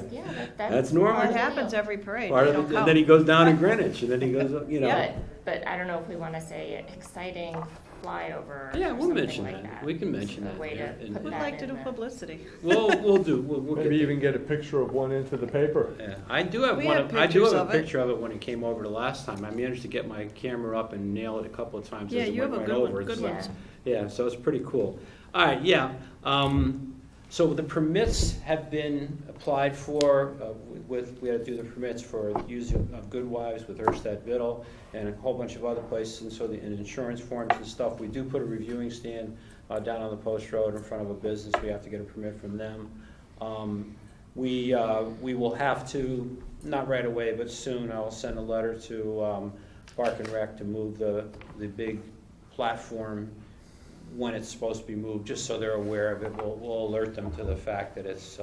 That's normal. part It of the happens deal. every parade. Part They of don't it, and come. then he goes down in Greenwich, and then he goes, up, you know. Yeah, but I don't know if we want to say exciting flyover. Yeah, or we'll something mention like that. We can mention A that way there, to and- put We'd that like to in do the- publicity. We'll do. We'll Maybe get. even get a picture of one into the paper. Yeah, I do have We one. have I do pictures have a of it. picture of it when it came over the last time. I managed to get my camera up and nail it a couple of times Yeah, as it you have a went good one, over. good So- ones. Yeah, so it's pretty cool. All right, yeah. So the permits have been applied for. We had to do the permits for using of Good Wives with Erstad Biddle and a whole bunch of other places, and so in insurance forms and stuff. We do put a reviewing stand down on the post road in front of a business. We have to get a permit from them. We will have to, not right away, but soon, I will send a letter to Park and Rec to move the big platform when it's supposed to be moved, just so they're aware of it. We'll alert them to the fact that it's,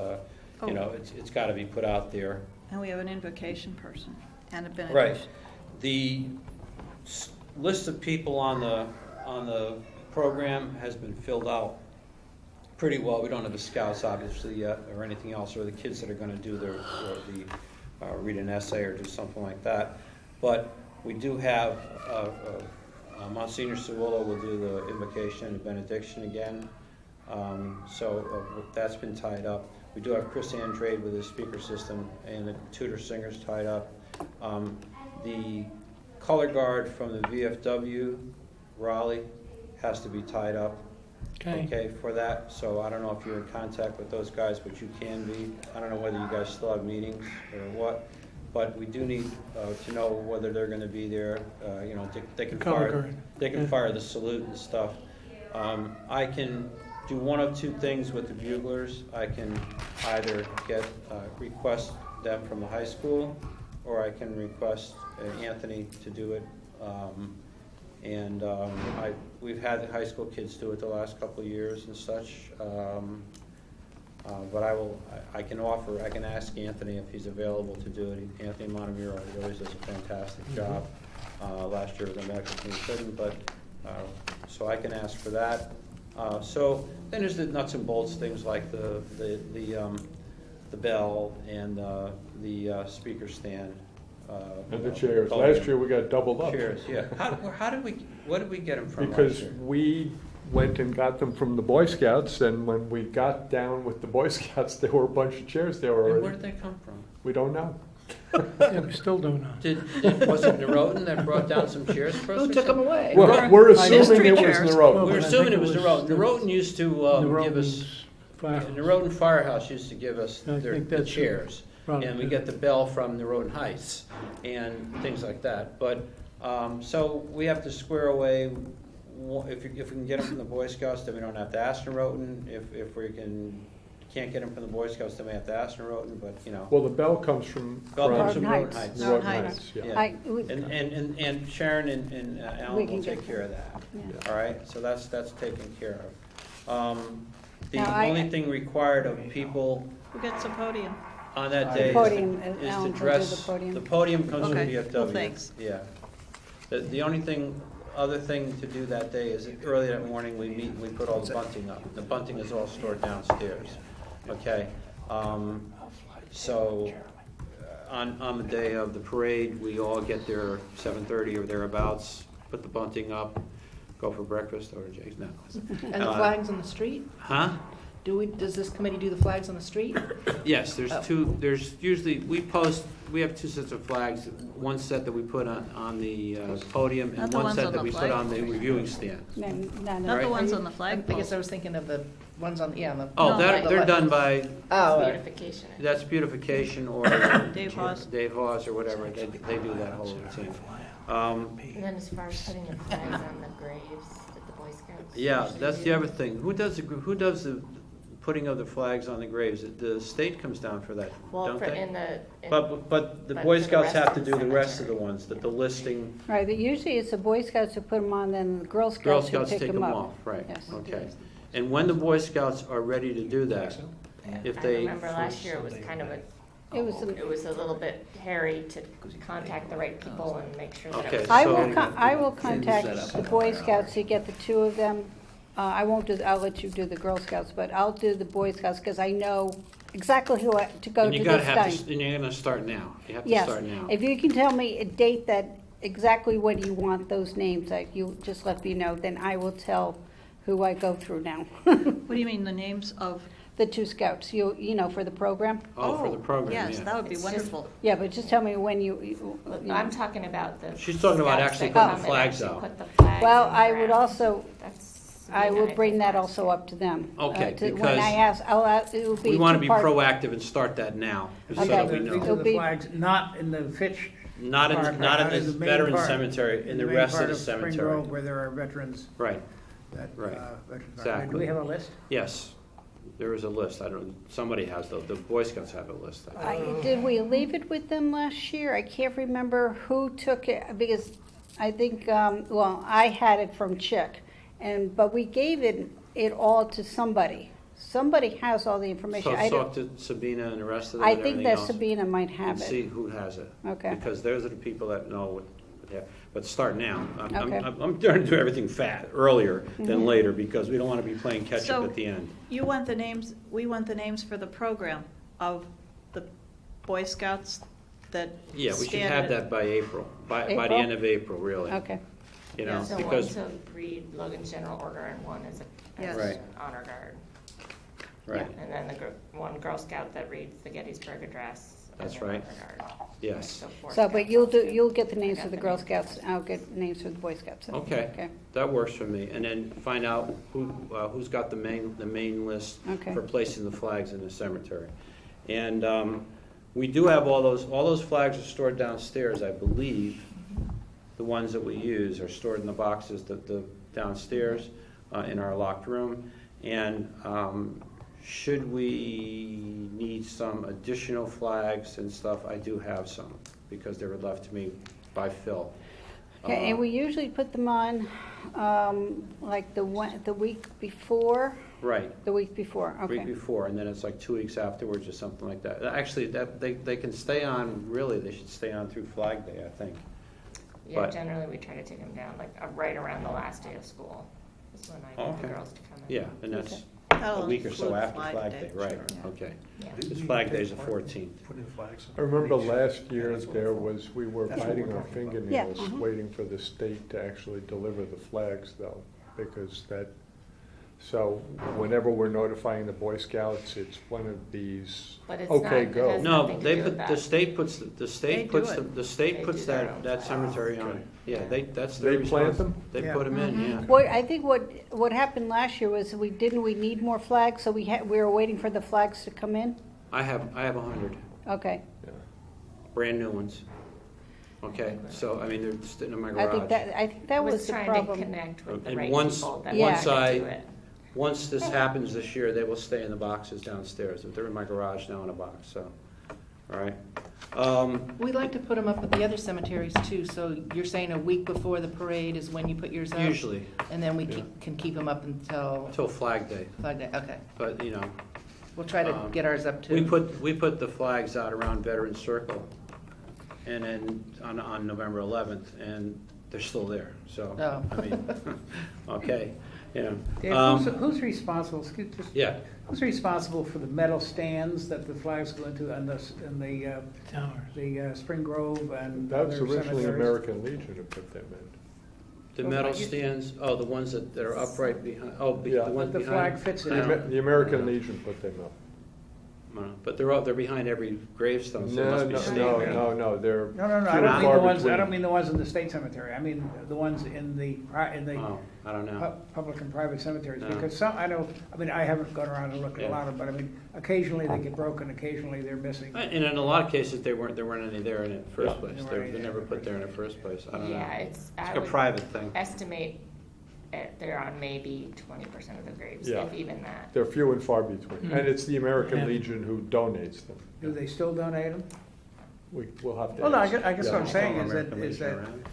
you know, it's got to be put out there. And we have an invocation person and a benediction. Right. The list of people on the program has been filled out pretty well. We don't have the scouts, obviously, yet, or anything else, or the kids that are going to do read an essay or do something like that. But we do have Monsignor Cirillo will do the invocation and benediction again. So that's been tied up. We do have Chris Andrade with his speaker system and the tutor singers tied up. The color guard from the VFW, Raleigh, has to be tied up. Okay, for that. So I don't know if you're in contact with those guys, but you can be. I don't know whether you guys still have meetings or what. But we do need to know whether they're going to be there. You know, they can Color fire. guard. They can fire the salute and stuff. I can do one of two things with the buglers. I can either request them from the high school, or I can request Anthony to do it. We've had the high school kids do it the last couple of years and such. But I can ask Anthony if he's available to do it. Anthony Montemuro, he always does a fantastic job. Last year with the medical team couldn't, but, so I can ask for that. So then there's the nuts and bolts, things like the bell and the speaker stand. And the chairs. Last year, we got doubled up. Chairs, yeah. What did we get them from last Because year? we went and got them from the Boy Scouts, and when we got down with the Boy Scouts, there were a bunch of chairs there And where already. did they come from? We don't know. Yeah, we still don't know. Was it Norotan that brought down some chairs for us? Who or took them something? away? Well, we're assuming Mystery it was chairs. Well, Norotan. We're but I assuming think it was Norotan. Norotan used to give us, Norotan's firehouse. Norotan Firehouse used to give us I their think the that's chairs. right. And we get the bell from Norotan Heights and things like that. But, so we have to square away, if we can get them from the Boy Scouts, then we don't have to ask Norotan. If we can't get them from the Boy Scouts, then we have to ask Norotan, but, you know. Well, the bell comes from. Bell comes from from Norotan Norotan Heights. Heights. Norotan Norotan Heights. yeah. Yeah. I- And Sharon and We Alan can will get take care of that. Yeah. All right, so that's taken care of. The Now, only thing required of people Who gets a podium? on that day Podium, is Alan will to do dress. the podium. The podium comes from Okay, VFW. well, thanks. Yeah. The only other thing to do that day is early that morning, we meet, we put all the bunting up. The bunting is all stored downstairs, okay? So, on the day of the parade, we all get there 7:30 or thereabouts, put the bunting up, go for breakfast or Jake's, no. And the flags on the street? Huh? Does this committee do the flags on the street? Yes, there's Oh. there's usually, we have two sets of flags. One set that we put on the podium Not and the one ones set on that the we put flag. on the reviewing stand. No, Not Right. the ones on the I flag guess post. I was thinking of the ones on, yeah, on the. Oh, No, they're done by, Oh, Beautification. that's beautification or Dave Hawes. Dave Hawes or whatever. They do that whole routine. And then as far as putting the flags on the graves that the Boy Scouts. Yeah, usually that's do. the other thing. Who does the putting of the flags on the graves? The state comes down for that, Well, don't they? But the but Boy for the Scouts rest have of to the do the rest of the cemetery. ones, the listing. Right, but usually it's the Boy Scouts who put them on, then the Girl Girl Scouts who Scouts pick take them them up. off, right, Yes. okay. And when the Boy Scouts are ready to do that, if I they. remember last year it was kind of It was, it was a little bit hairy to contact the right people and make sure that Okay, it was. I so- will, I will contact the Boy Scouts to get the two of them. I won't do, I'll let you do the Girl Scouts, but I'll do the Boy Scouts because I know exactly who to go And to you gotta this have thing. to, and you're gonna start now. You have to Yes, start now. if you can tell me a date that, exactly when you want those names, that you just let me know, then I will tell who I go through now. What do you mean, the names of? The two scouts, you know, for the program? Oh, for the program, Yes, yeah. that would be It's just- wonderful. Yeah, but just tell me when you know. I'm talking about the. She's talking about scouts actually that putting come the and flags actually out. put the flags Well, in the I would ground. also, That's I will something bring did that last also year. up to them. Okay, When because I ask, it will be. We wanna be two-part- proactive and start that now, so Okay. that we These know. are It'll the be- flags, not in the Fitch Not part, in, but not out in the main veteran part, cemetery, in the main rest of part the Spring cemetery. Grove where there are veterans Right, that, Right. veterans are. Exactly. Do we have a list? yes. There is a list. I don't, somebody has, the Boy Scouts have a list. I think. Did we leave it with them last year? I can't remember who took it, because I think, well, I had it from Chick, but we gave it all to somebody. Somebody has all the information. So I talk don't- to Sabina and the rest of them I and think everything that else. Sabina might And have see it. who has it. Okay. Because those are the people that know what, yeah, but start now. Okay. I'm trying to do everything earlier Mm-hmm. than later, because we don't want to be playing catch-up So- at the end. You want the names, we want the names for the program of the Boy Scouts that Yeah, we should stand have at- that by April, by the April? end of April, really. Okay. You know, So because, one to read Logan's General Order and one is Yes. as Right. an honor guard. right, And then one Girl Scout that reads the Gettysburg Address. as That's an right. honor guard. yes. So four So, but Scouts. you'll get the names I for the got Girl names. Scouts, I'll get names for the Boy Scouts. Okay, that works for me. And then find out who's got the main list Okay. for placing the flags in the cemetery. And we do have all those flags are stored downstairs, I believe. The ones that we use are stored in the boxes the downstairs in our locked room. And should we need some additional flags and stuff, I do have some, because they were left to me by Phil. Okay, and we usually put them on, like the week before, Right. the week before, Week okay. before, and then it's like 2 weeks afterwards or something like that. Actually, they can stay on, really, they should stay on through Flag Day, I think. Yeah, but- generally we try to take them down like right around the last day of school. Is when I get the Okay. girls to come in. Yeah, and that's Okay. a That'll week or so include after Flag Day, right, sure. okay. Yeah. Because Flag Day's the 14th. Putting flags. I remember last year there was, we were That's what biting we're our talking about. fingernails Yeah, waiting for the state to actually deliver the flags though, because that So whenever we're notifying the Boy Scouts, it's one of these, But it's okay, not- go. it has No, nothing to they do put, with the that. state puts, the They state do puts, it. the state They puts do their own that cemetery on. Okay. Yeah, that's their They plant response. them? They Yeah. put them in, yeah. What, I think what happened last year was we need more flags, so we were waiting for the flags to come in? I have 100, Okay. Yeah. brand new ones. Okay, so, I mean, they're sitting in my I think garage. that was Was the trying to problem. connect with the And right once- people that Yeah. want once to I- do it. Once this happens this year, they will stay in the boxes downstairs. They're in my garage now in a box, so, all right. We'd like to put them up at the other cemeteries too, so you're saying a week before the parade is when you put yours up? Usually, And then we Yeah. can keep them up until until Flag Day, Flag Day, okay. but, you know, We'll try to get ours up too. we put the flags out around Veterans Circle, and then on November 11th, and they're still there, so, Oh. I mean, okay, you know. Dave, who's responsible, Yeah, who's responsible for the metal stands that the flags go into in Towers. the Spring Grove and That's other originally cemeteries? American Legion who put them in. the metal stands, oh, the ones that are upright behind, Yeah. the ones But the behind. flag fits in. I know. The American Legion put them up. But they're behind every gravestone, so they No, must be no, staying no, there. no, they're No, no, no, few and I far don't between. mean the ones in the state cemetery, I mean the ones in the Oh, I don't know. public and private cemeteries, No. because some, I haven't gone around and looked at a Yeah. lot of them, but I mean, occasionally they get broken, occasionally they're missing. And in a lot of cases, there weren't any there in the first Yeah. place. There They weren't were any never there. put there in the first place. I don't know. Yeah, It's I like a would private thing. estimate they're on maybe 20% of the graves, Yeah. if even that. They're few and far between. And it's the American Yeah. Legion who donates them. Do they still donate them? We'll have to Well, no, I ask. guess what I'm Yeah. saying is American that, Legion around.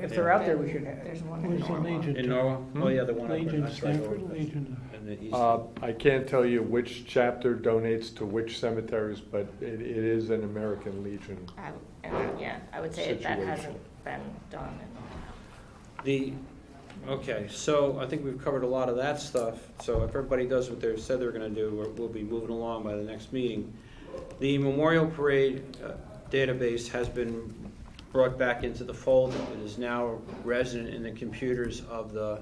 if they're out there, we should have. There's one in Where's the Norwalk. Legion? In Norwalk? Oh, yeah, the one up Legion, that's right over Stanford, Legion. in the east. I can't tell you which chapter donates to which cemeteries, but it is an American Legion. I would say that Situation. hasn't been done. Okay, so I think we've covered a lot of that stuff. So if everybody does what they said they're gonna do, we'll be moving along by the next meeting. The Memorial Parade database has been brought back into the fold. It is now resident in the computers of the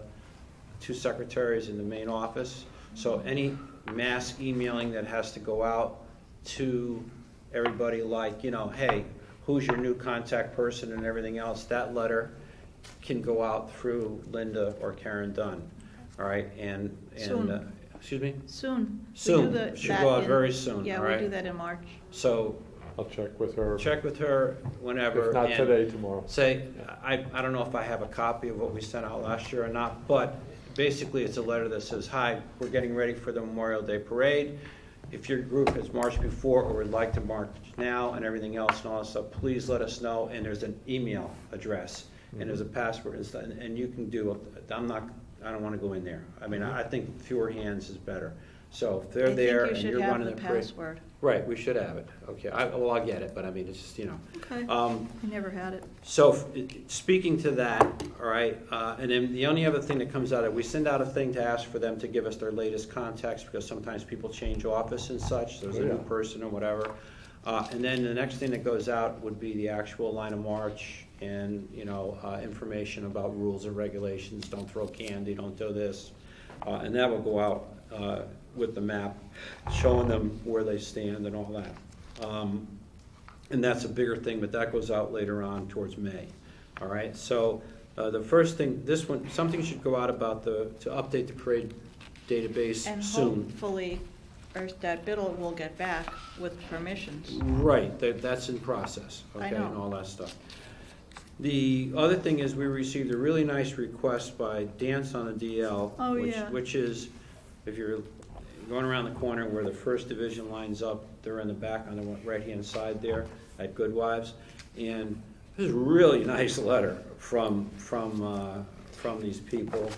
two secretaries in the main office. So any mass emailing that has to go out to everybody, like, hey, who's your new contact person and everything else, that letter can go out through Linda or Karen Dunn, all right? And Soon. excuse me? Soon. We Soon. do the- Should that go out in- very soon, Yeah, all we right? do that in March. So I'll check with her. check with her whenever. If not and today, tomorrow. Say, I don't know if I have a copy of what we sent out last year or not, but basically it's a letter that says, hi, we're getting ready for the Memorial Day Parade. If your group has marched before or would like to march now and everything else and all that stuff, please let us know. And there's an email address and there's a password and stuff, and you can do, I don't want to go in there. I mean, I think fewer hands is better. So if they're there and you're running the I think you should have the parade. password. Right, we should have it. Okay, I'll get it, but I mean, it's just, Okay, I never had it. So, speaking to that, all right, and then the only other thing that comes out of it, we send out a thing to ask for them to give us their latest contacts, because sometimes people change office and such, there's a new person or whatever. And then the next thing that goes out would be the actual line of march and, information about rules and regulations, don't throw candy, don't do this. And that will go out with the map, showing them where they stand and all that. And that's a bigger thing, but that goes out later on towards May. All right, so the first thing, this one, something should go out about to update the parade database And soon. hopefully, Erstad Biddle will get back with permissions. Right, that's in process, I okay, know. and all that stuff. The other thing is, we received a really nice request by Dance on the DL. Oh, which- yeah. Which is, if you're going around the corner where the first division lines up, they're in the back on the right-hand side there at Goodwives. And this is a really nice letter from these people.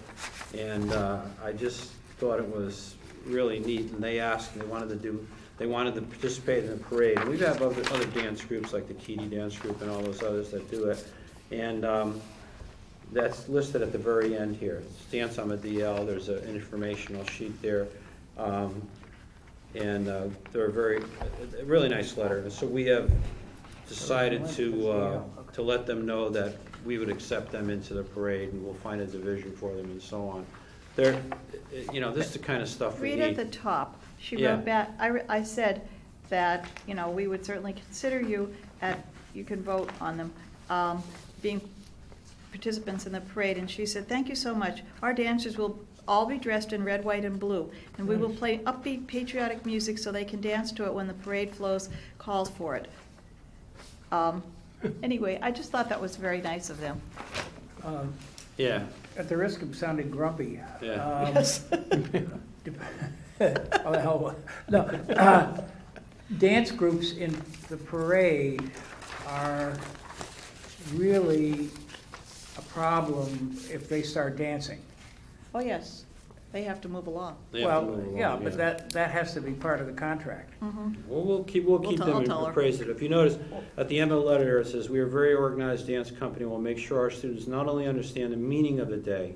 And I just thought it was really neat, and they asked, and they wanted to participate in the parade. And we have other dance groups, like the Keedy Dance Group and all those others that do it. And that's listed at the very end here. It's Dance on the DL, there's an informational sheet there. And they're a really nice letter. And so we have decided to let them know that we would accept them into the parade, and we'll find a division for them and so on. they're, this is the kind of stuff we Read at the need. top, she Yeah. wrote back, I said that, we would certainly consider you you can vote on them, being participants in the parade, and she said, thank you so much. Our dancers will all be dressed in red, white, and blue, and we will play upbeat patriotic music so they can dance to it when the parade flows calls for it. Anyway, I just thought that was very nice of them. Yeah, At the risk of sounding grumpy. Yeah. Yes. Well, no, dance groups in the parade are really a problem if they start dancing. Oh, yes, they have to move along. they have to Well, move along, yeah, but that has to be part of the contract. Well, we'll keep I'll them tell her. appraised. If you notice, at the end of the letter, it says, "We are a very organized dance company. We'll make sure our students not only understand the meaning of the day,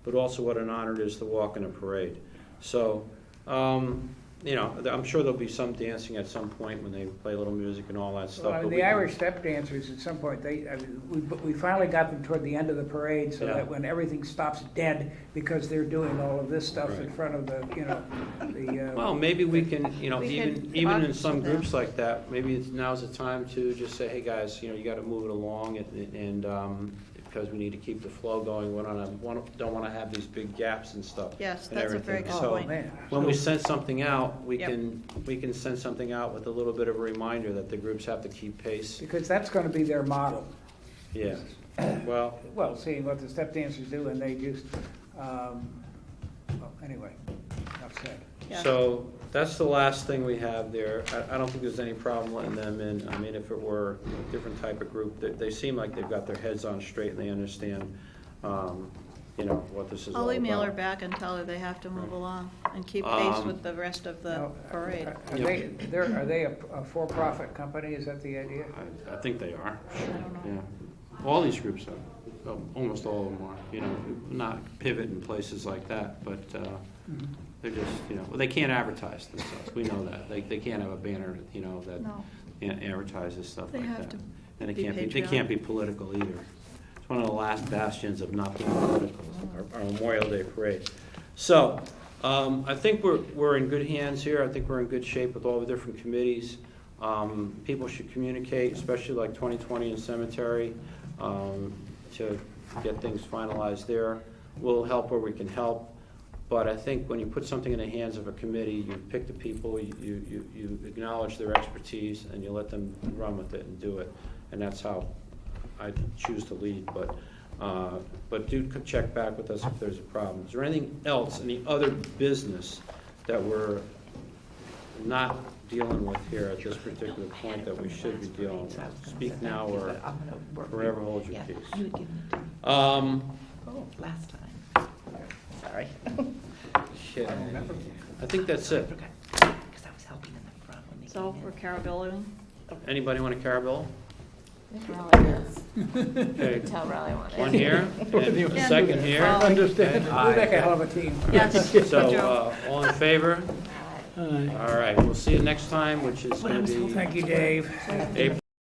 but also what an honor it is to walk in a parade." So, I'm sure there'll be some dancing at some point when they play a little music and all that stuff. Well, but we the can- Irish step dancers, at some point, we finally got them toward the end of the parade, so Yeah. that when everything stops dead, because they're doing all of this stuff in Right. front of the. Well, maybe we can, We even can in talk some to them. groups like that, maybe now's the time to just say, hey, guys, you gotta move it along, and because we need to keep the flow going, we don't wanna have these big gaps and stuff. Yes, and that's a very everything. good So, point. Man. when we send something out, we Yep. can send something out with a little bit of a reminder that the groups have to keep pace. Because that's gonna be their model. Yeah, well, Well, seeing what the step dancers do, and they just, anyway, enough said. Yeah. so that's the last thing we have there. I don't think there's any problem letting them in. I mean, if it were a different type of group, they seem like they've got their heads on straight and they understand, what this is all I'll about. email her back and tell her they have to move along and keep pace with the rest of the Now, parade. Are they a for-profit company? Is that the idea? I think they are. I don't know. Yeah, all these groups are. Almost all of them are. Not Pivot and places like that, but they're just, well, they can't advertise themselves. We know that. They can't have a banner, that No. advertises stuff They like have that. to And be they patriotic. can't be political either. It's one of the last bastions of not being political, our Memorial Day parade. So, I think we're in good hands here. I think we're in good shape with all the different committees. People should communicate, especially like 2020 and cemetery, to get things finalized there. We'll help where we can help. But I think when you put something in the hands of a committee, you pick the people, you acknowledge their expertise, and you let them run with it and do it. And that's how I choose to lead. But do check back with us if there's a problem. Is there anything else, any other business that we're not dealing with here at this particular point that we should be dealing with? Speak now or forever hold your peace. You had given it to me last time. Sorry. Shit. I think that's it. Because I was helping in the front when they So came we're in. carabeling. Anybody want a Carabelle? Raleigh does. Okay, Tell Raleigh one. one here, and a second here. Understand. Okay. We'll make a hell of a team. Yes. So, Joe. all in favor? Aye. All right, we'll see you next time, which is gonna be Thank you, Dave. April